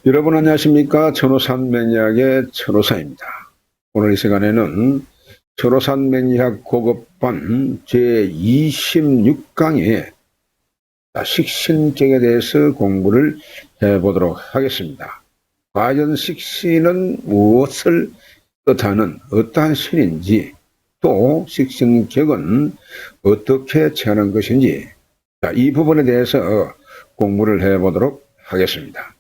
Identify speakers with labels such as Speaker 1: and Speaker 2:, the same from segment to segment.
Speaker 1: 여러분 안녕하십니까? 천호산 매니악의 천호사입니다. 오늘 이 시간에는 천호산 매니악 고급반 제26강의 식신격에 대해서 공부를 해보도록 하겠습니다. 과연 식신은 무엇을 뜻하는 어떠한 신인지, 또 식신격은 어떻게 처하는 것인지, 이 부분에 대해서 공부를 해보도록 하겠습니다.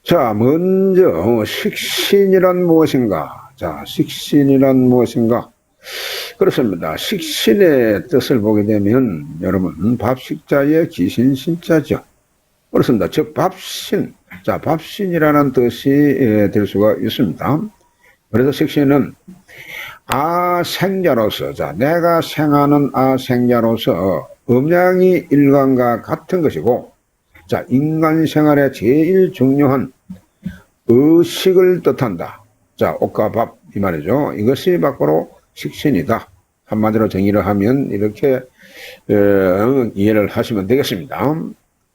Speaker 1: 자, 먼저 식신이란 무엇인가? 자, 식신이란 무엇인가? 그렇습니다. 식신의 뜻을 보게 되면 여러분 밥식자의 기신신자죠. 그렇습니다. 즉 밥신, 자 밥신이라는 뜻이 될 수가 있습니다. 그래서 식신은 아생자로서, 자 내가 생하는 아생자로서 음양이 일간과 같은 것이고, 자, 인간 생활에 제일 중요한 의식을 뜻한다. 자, 옷과 밥, 이 말이죠. 이것이 바로 식신이다. 한마디로 정의를 하면 이렇게 이해를 하시면 되겠습니다.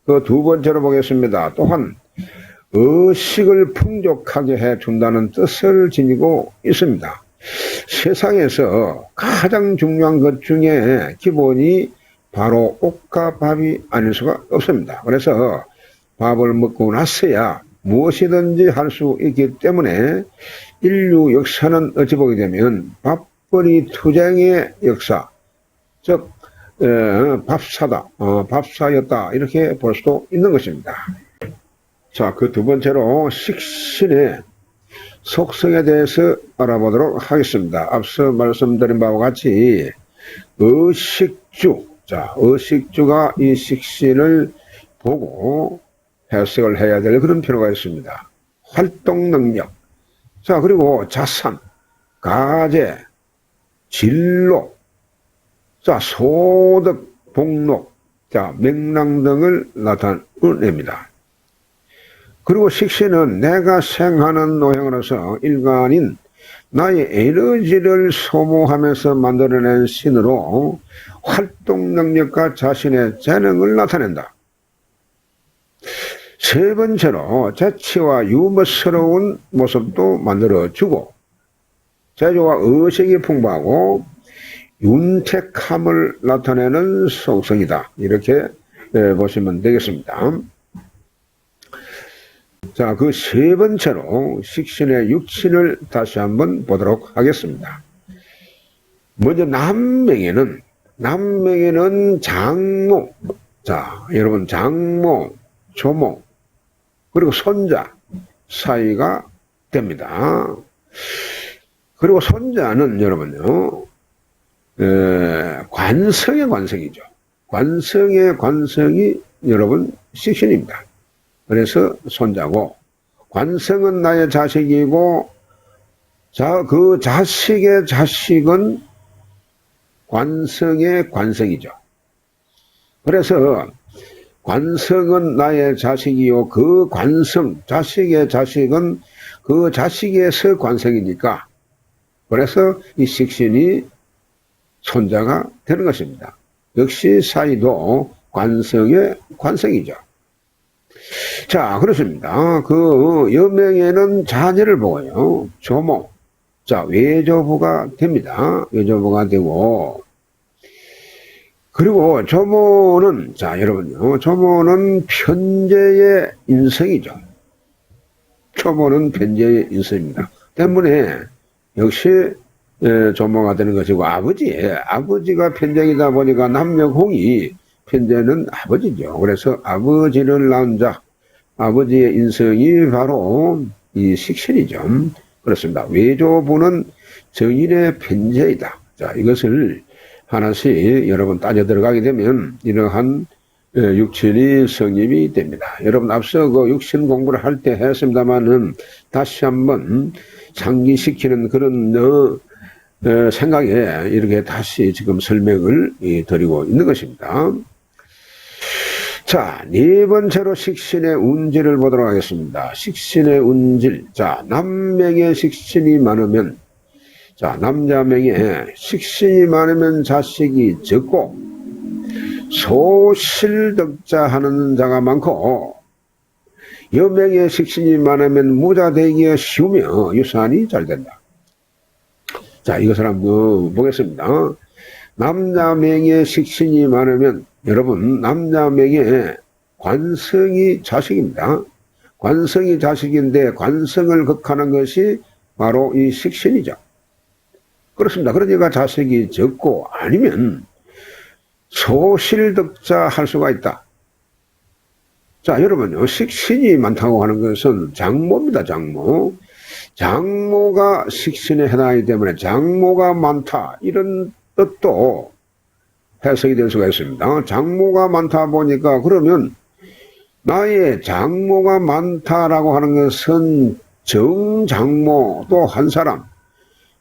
Speaker 1: 그 두 번째로 보겠습니다. 또한 의식을 풍족하게 해준다는 뜻을 지니고 있습니다. 세상에서 가장 중요한 것 중에 기본이 바로 옷과 밥이 아닐 수가 없습니다. 그래서 밥을 먹고 나서야 무엇이든지 할 수 있기 때문에 인류 역사는 어찌 보게 되면 밥벌이 투쟁의 역사, 즉 밥사다, 밥사였다, 이렇게 볼 수도 있는 것입니다. 자, 그 두 번째로 식신의 속성에 대해서 알아보도록 하겠습니다. 앞서 말씀드린 바와 같이 의식주, 자, 의식주가 이 식신을 보고 해석을 해야 될 그런 필요가 있습니다. 활동 능력, 자, 그리고 자산, 가제, 진로, 자, 소득, 복록, 자, 명랑 등을 나타냅니다. 그리고 식신은 내가 생하는 노형으로서 일간인 나의 에너지를 소모하면서 만들어낸 신으로 활동 능력과 자신의 재능을 나타낸다. 세 번째로 재치와 유머스러운 모습도 만들어주고, 재주와 의식이 풍부하고 윤택함을 나타내는 속성이다. 이렇게 보시면 되겠습니다. 자, 그 세 번째로 식신의 육신을 다시 한번 보도록 하겠습니다. 먼저 남명에는 장모, 자 여러분 장모, 조모, 그리고 손자 사이가 됩니다. 그리고 손자는 여러분요 관성의 관성이죠. 관성의 관성이 여러분 식신입니다. 그래서 손자고, 관성은 나의 자식이고, 자, 그 자식의 자식은 관성의 관성이죠. 그래서 관성은 나의 자식이요, 그 관성, 자식의 자식은 그 자식에서 관성이니까, 그래서 이 식신이 손자가 되는 것입니다. 역시 사이도 관성의 관성이죠. 자, 그렇습니다. 그 여명에는 자녀를 보고요, 조모, 자 외조부가 됩니다. 외조부가 되고, 그리고 조모는, 자 여러분요, 조모는 편재의 인성이죠. 조모는 편재의 인성입니다. 때문에 역시 조모가 되는 것이고, 아버지가 편재이다 보니까 남녀공이 편재는 아버지죠. 그래서 아버지를 낳은 자, 아버지의 인성이 바로 이 식신이죠. 그렇습니다. 외조부는 정인의 편재이다. 자, 이것을 하나씩 여러분 따져 들어가게 되면 이러한 육신이 성립이 됩니다. 여러분 앞서 그 육신 공부를 할 때 했습니다만은 다시 한번 상기시키는 그런 생각에 이렇게 다시 지금 설명을 드리고 있는 것입니다. 자, 네 번째로 식신의 운질을 보도록 하겠습니다. 식신의 운질. 자, 남명의 식신이 많으면, 자, 남자명에 식신이 많으면 자식이 적고, 소실덕자 하는 자가 많고 여명의 식신이 많으면 무자 되기가 쉬우며 유산이 잘 된다. 자, 이것을 한번 보겠습니다. 남자명의 식신이 많으면 여러분 남자명의 관성이 자식입니다. 관성이 자식인데 관성을 극하는 것이 바로 이 식신이죠. 그렇습니다. 그러니까 자식이 적고 아니면 소실덕자 할 수가 있다. 자, 여러분요, 식신이 많다고 하는 것은 장모입니다. 장모. 장모가 식신에 해당하기 때문에 장모가 많다, 이런 뜻도 해석이 될 수가 있습니다. 장모가 많다 보니까 그러면 나의 장모가 많다라고 하는 것은 정장모도 한 사람,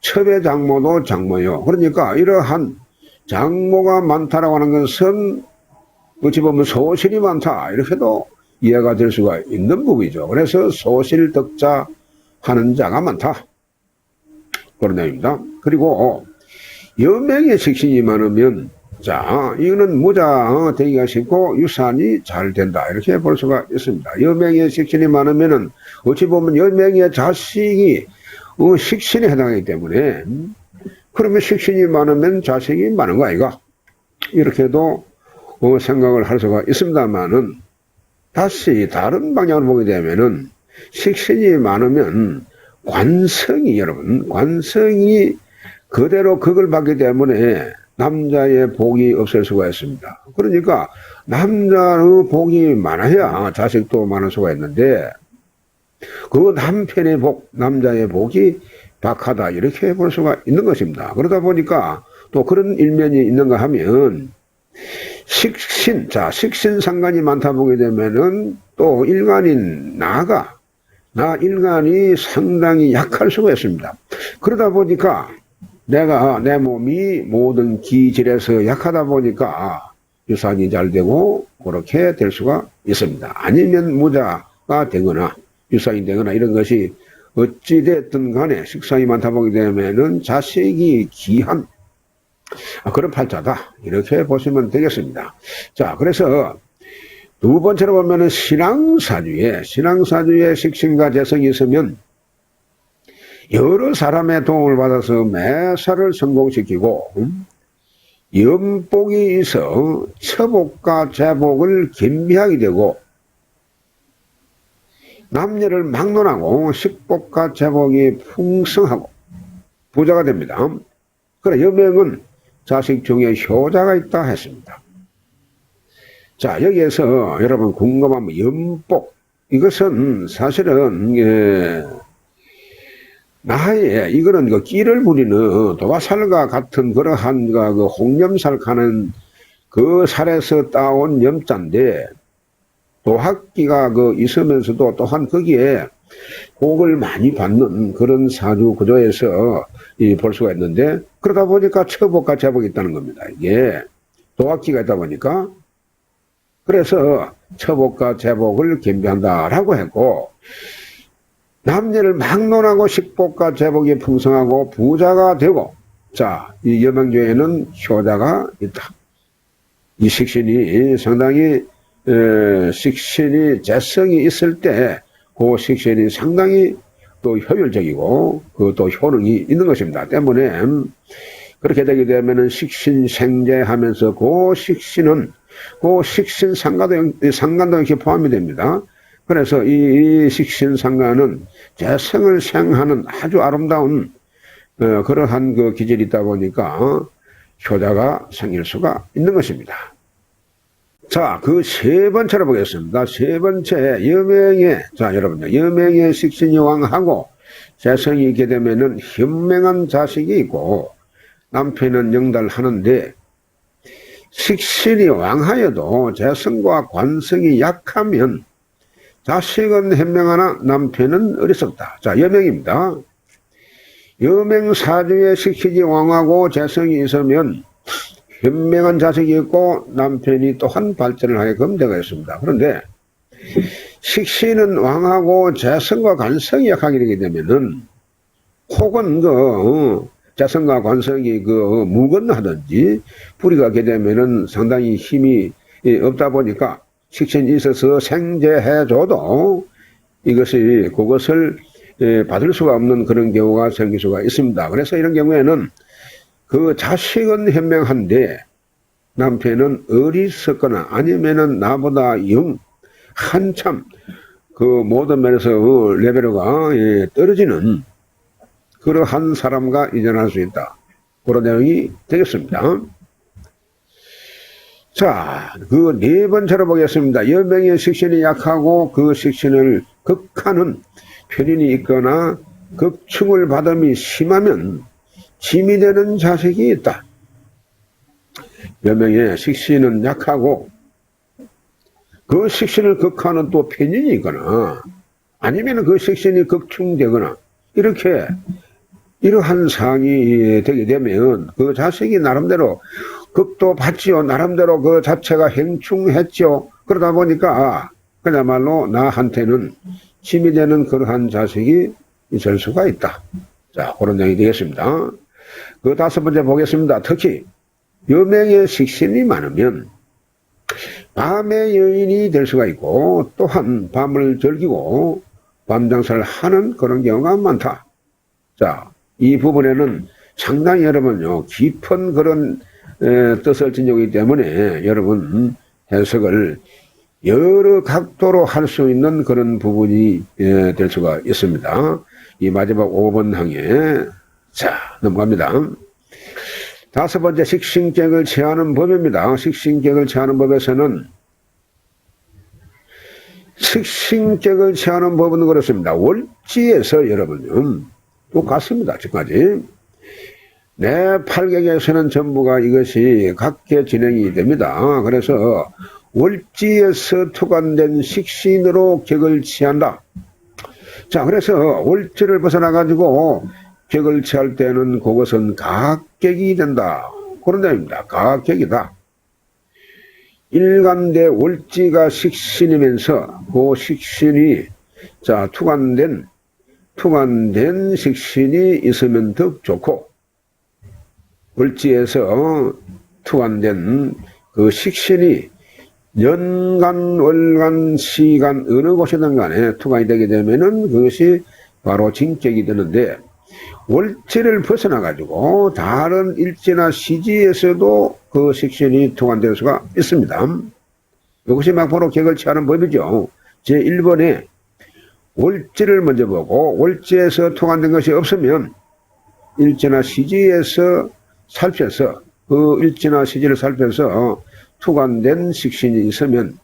Speaker 1: 첩의 장모도 장모요. 그러니까 이러한 장모가 많다라고 하는 것은 어찌 보면 소실이 많다, 이렇게도 이해가 될 수가 있는 부분이죠. 그래서 소실덕자 하는 자가 많다, 그런 내용입니다. 그리고 여명의 식신이 많으면 자, 이거는 무자 되기가 쉽고 유산이 잘 된다, 이렇게 볼 수가 있습니다. 여명의 식신이 많으면은 어찌 보면 여명의 자식이 식신에 해당하기 때문에 그러면 식신이 많으면 자식이 많은 거 아이가, 이렇게도 생각을 할 수가 있습니다만은 다시 다른 방향으로 보게 되면은 식신이 많으면 관성이, 여러분 관성이 그대로 극을 받기 때문에 남자의 복이 없을 수가 있습니다. 그러니까 남자의 복이 많아야 자식도 많을 수가 있는데 그 남편의 복, 남자의 복이 박하다, 이렇게 볼 수가 있는 것입니다. 그러다 보니까 또 그런 일면이 있는가 하면 식신, 자, 식신 상관이 많다 보게 되면은 또 일간인 나 일간이 상당히 약할 수가 있습니다. 그러다 보니까 내 몸이 모든 기질에서 약하다 보니까 유산이 잘 되고 그렇게 될 수가 있습니다. 아니면 무자가 되거나 유산이 되거나 이런 것이 어찌됐든 간에 식상이 많다 보게 되면은 자식이 귀한 그런 팔자다, 이렇게 보시면 되겠습니다. 자, 그래서 두 번째로 보면은 신앙사주에 식신과 재성이 있으면 여러 사람의 도움을 받아서 매사를 성공시키고 연복이 있어 처복과 재복을 겸비하게 되고 남녀를 막론하고 식복과 재복이 풍성하고 부자가 됩니다. 그래, 여명은 자식 중에 효자가 있다 했습니다. 자, 여기에서 여러분 궁금하면 연복, 이것은 사실은 나의 이거는 그 끼를 부리는 도화살과 같은 그러한 그 홍염살 가는 그 살에서 따온 염자인데 도학기가 그 있으면서도 또한 거기에 복을 많이 받는 그런 사주 구조에서 볼 수가 있는데, 그러다 보니까 처복과 재복이 있다는 겁니다. 이게 도학기가 있다 보니까. 그래서 처복과 재복을 겸비한다라고 했고, 남녀를 막론하고 식복과 재복이 풍성하고 부자가 되고, 자, 이 여명주에는 효자가 있다. 이 식신이 상당히 식신이 재성이 있을 때 그 식신이 상당히 또 효율적이고 또 효능이 있는 것입니다. 때문에 그렇게 되게 되면은 식신생재하면서 그 식신 상간도 이렇게 포함이 됩니다. 그래서 이 식신상간은 재성을 생하는 아주 아름다운 그러한 그 기질이 있다 보니까 효자가 생길 수가 있는 것입니다. 자, 그 세 번째로 보겠습니다. 세 번째, 여명의 식신이 왕하고 재성이 있게 되면은 현명한 자식이 있고 남편은 영달하는데, 식신이 왕하여도 재성과 관성이 약하면 자식은 현명하나 남편은 어리석다. 자, 여명입니다. 여명사주에 식신이 왕하고 재성이 있으면 현명한 자식이 있고 남편이 또한 발전을 하게끔 되어 있습니다. 그런데 식신은 왕하고 재성과 관성이 약하게 되게 되면은 혹은 자성과 관성이 무건하든지 불이 가게 되면은 상당히 힘이 없다 보니까 식신이 있어서 생제해줘도 이것이 그것을 받을 수가 없는 그런 경우가 생길 수가 있습니다. 그래서 이런 경우에는 그 자식은 현명한데 남편은 어리석거나 아니면은 나보다 한참 그 모든 면에서 레벨가 떨어지는 그러한 사람과 이전할 수 있다. 그런 내용이 되겠습니다. 자, 그 네 번째로 보겠습니다. 여명의 식신이 약하고 그 식신을 극하는 편인이 있거나 극충을 받음이 심하면 짐이 되는 자식이 있다. 여명의 식신은 약하고 그 식신을 극하는 또 편인이 있거나 아니면 그 식신이 극충되거나 이러한 상황이 되게 되면 그 자식이 나름대로 극도 받지요. 나름대로 그 자체가 행충했죠. 그러다 보니까 그야말로 나한테는 힘이 되는 그러한 자식이 있을 수가 있다. 자, 그런 내용이 되겠습니다. 그 다섯 번째 보겠습니다. 특히 여명의 식신이 많으면 밤의 여인이 될 수가 있고 또한 밤을 즐기고 밤장사를 하는 그런 경우가 많다. 자, 이 부분에는 상당히 여러분요 깊은 그런 뜻을 지니기 때문에 여러분 해석을 여러 각도로 할 수 있는 그런 부분이 될 수가 있습니다. 이 마지막 5번 항에 자 넘어갑니다. 다섯 번째 식신격을 취하는 법입니다. 식신격을 취하는 법에서는 식신격을 취하는 법은 그렇습니다. 월지에서 여러분 똑같습니다. 지금까지 내 팔격에서는 전부가 이것이 각계 진행이 됩니다. 그래서 월지에서 투관된 식신으로 격을 취한다. 자, 그래서 월지를 벗어나 가지고 격을 취할 때는 그것은 가격이 된다. 그런 내용입니다. 가격이다. 일간대 월지가 식신이면서 그 식신이 자 투관된 식신이 있으면 더 좋고 월지에서 투관된 그 식신이 연간, 월간, 시간 어느 곳이든 간에 투관이 되게 되면은 그것이 바로 진격이 되는데 월지를 벗어나 가지고 다른 일지나 시지에서도 그 식신이 투관될 수가 있습니다. 이것이 막바로 격을 취하는 법이죠. 제1번에 월지를 먼저 보고 월지에서 투관된 것이 없으면 일지나 시지에서 살펴서 그 일지나 시지를 살펴서 투관된 식신이 있으면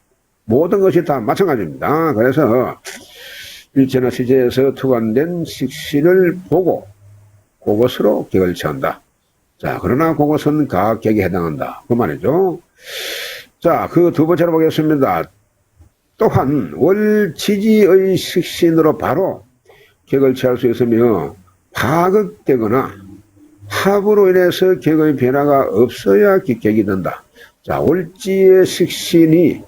Speaker 1: 모든 것이 다 마찬가지입니다. 그래서 일지나 시지에서 투관된 식신을 보고 그것으로 격을 취한다. 자, 그러나 그것은 가격에 해당한다. 그 말이죠. 자, 그 두 번째로 보겠습니다. 또한 월지지의 식신으로 바로 격을 취할 수 있으며 파극되거나 합으로 인해서 격의 변화가 없어야 격이 된다. 자, 월지의 식신이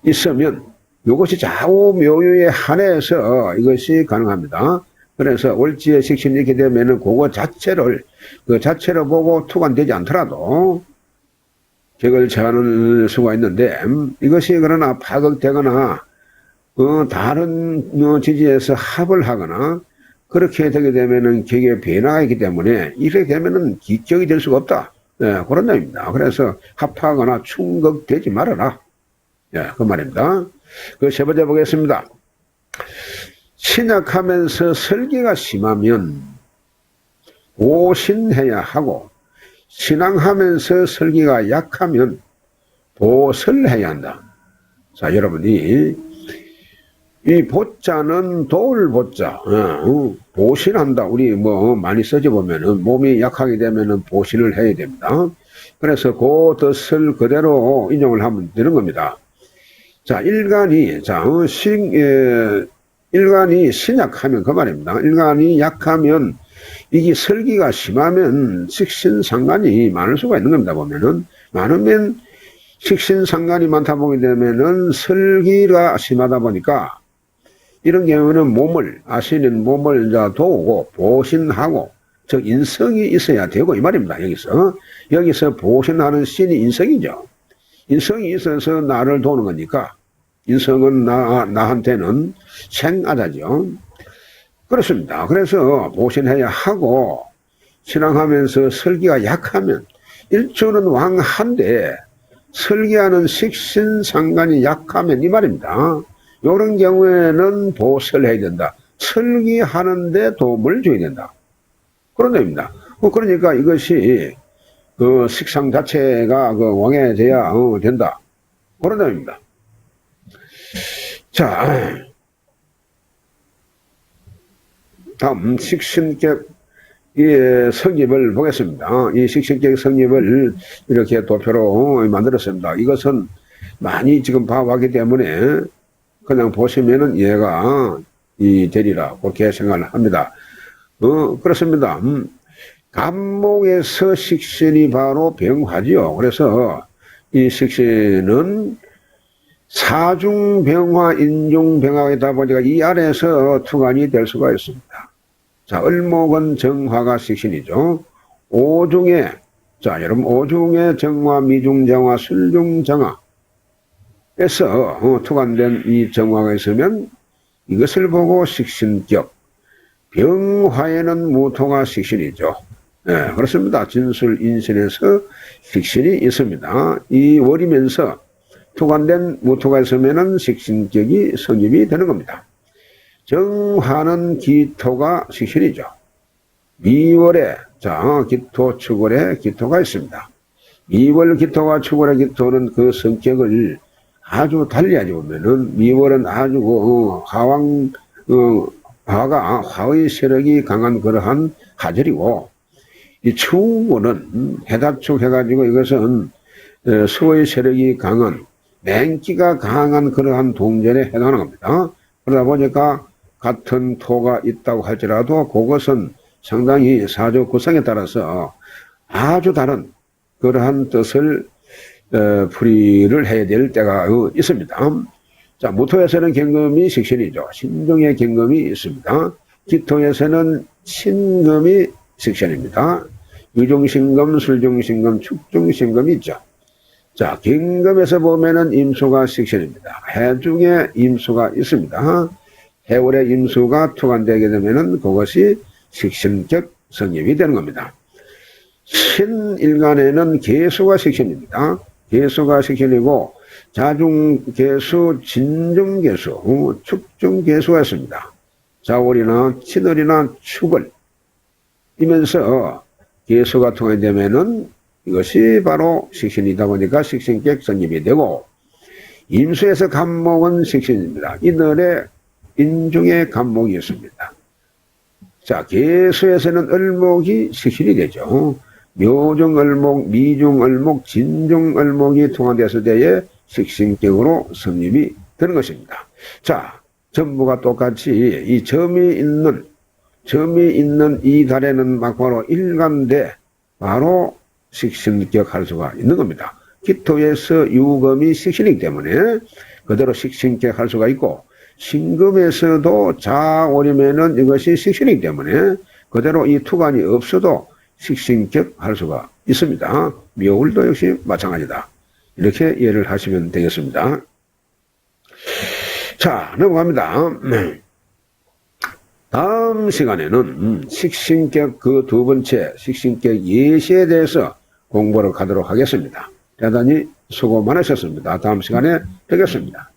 Speaker 1: 있으면 이것이 좌우 묘유에 한해서 이것이 가능합니다. 그래서 월지의 식신이 이렇게 되면은 그거 자체를 보고 투관되지 않더라도 격을 취하는 수가 있는데 이것이 그러나 파극되거나 다른 지지에서 합을 하거나 그렇게 되게 되면은 격의 변화가 있기 때문에 이렇게 되면은 기격이 될 수가 없다. 예, 그런 내용입니다. 그래서 합하거나 충극되지 말아라. 예, 그 말입니다. 그 세 번째 보겠습니다. 신약하면서 설기가 심하면 보신해야 하고 신앙하면서 설기가 약하면 보설해야 한다. 자, 여러분이 이 보자는 도울 보자, 보신한다. 우리 많이 써져 보면은 몸이 약하게 되면은 보신을 해야 됩니다. 그래서 그 뜻을 그대로 인용을 하면 되는 겁니다. 자, 일간이 신약하면 그 말입니다. 일간이 약하면 이게 설기가 심하면 식신상간이 많을 수가 있는 겁니다. 보면은 많으면 식신상간이 많다 보게 되면은 설기가 심하다 보니까 이런 경우는 아시는 몸을 도우고 보신하고 즉 인성이 있어야 되고 이 말입니다. 여기서 보신하는 신이 인성이죠. 인성이 있어서 나를 도는 거니까 인성은 나한테는 생하자죠. 그렇습니다. 그래서 보신해야 하고 신앙하면서 설기가 약하면 일주는 왕한데 설기하는 식신상관이 약하면 이 말입니다. 이런 경우에는 보설해야 된다. 설기하는데 도움을 줘야 된다. 그런 의미입니다. 그러니까 이것이 그 식상 자체가 그 왕해져야 된다. 그런 의미입니다. 자, 다음 식신격 성립을 보겠습니다. 이 식신격 성립을 이렇게 도표로 만들었습니다. 이것은 많이 지금 봐왔기 때문에 그냥 보시면은 이해가 되리라 그렇게 생각을 합니다. 그렇습니다. 간목에서 식신이 바로 병화지요. 그래서 이 식신은 사중병화, 인중병화가 있다 보니까 이 아래에서 투간이 될 수가 있습니다. 자, 을목은 정화가 식신이죠. 오중에, 자, 여러분, 오중에 정화, 미중정화, 술중정화에서 투간된 이 정화가 있으면 이것을 보고 식신격, 병화에는 무토가 식신이죠. 네, 그렇습니다. 진술 인신에서 식신이 있습니다. 이 월이면서 투간된 무토가 있으면은 식신격이 성립이 되는 겁니다. 정화는 기토가 식신이죠. 미월에, 자, 기토, 축월에 기토가 있습니다. 미월 기토가 축월의 기토는 그 성격을 아주 달리하지 보면은 미월은 아주 화가 화의 세력이 강한 그러한 하절이고 이 축월은 해다축 해가지고 이것은 수의 세력이 강한 맹기가 강한 그러한 동전에 해당하는 겁니다. 그러다 보니까 같은 토가 있다고 할지라도 그것은 상당히 사조 구성에 따라서 아주 다른 그러한 뜻을 풀이를 해야 될 때가 있습니다. 자, 무토에서는 경금이 식신이죠. 신중의 경금이 있습니다. 기토에서는 신금이 식신입니다. 유중신금, 술중신금, 축중신금이 있죠. 자, 경금에서 보면은 임수가 식신입니다. 해중에 임수가 있습니다. 해월에 임수가 투간되게 되면은 그것이 식신격 성립이 되는 겁니다. 신일간에는 계수가 식신입니다. 계수가 식신이고 자중계수, 진중계수, 축중계수가 있습니다. 자월이나 친월이나 축월 이면서 계수가 통해되면은 이것이 바로 식신이다 보니까 식신격 성립이 되고 임수에서 간목은 식신입니다. 이들의 인중에 간목이 있습니다. 자, 계수에서는 을목이 식신이 되죠. 묘중을목, 미중을목, 진중을목이 통합됐을 때에 식신격으로 성립이 되는 것입니다. 자, 전부가 똑같이 이 점이 있는 이 달에는 막바로 일간대 바로 식신격 할 수가 있는 겁니다. 기토에서 유금이 식신이기 때문에 그대로 식신격 할 수가 있고 신금에서도 자월이면은 이것이 식신이기 때문에 그대로 이 투간이 없어도 식신격 할 수가 있습니다. 묘월도 역시 마찬가지다. 이렇게 이해를 하시면 되겠습니다. 자, 넘어갑니다. 다음 시간에는 식신격 그 두 번째 식신격 예시에 대해서 공부를 하도록 하겠습니다. 대단히 수고 많으셨습니다. 다음 시간에 뵙겠습니다.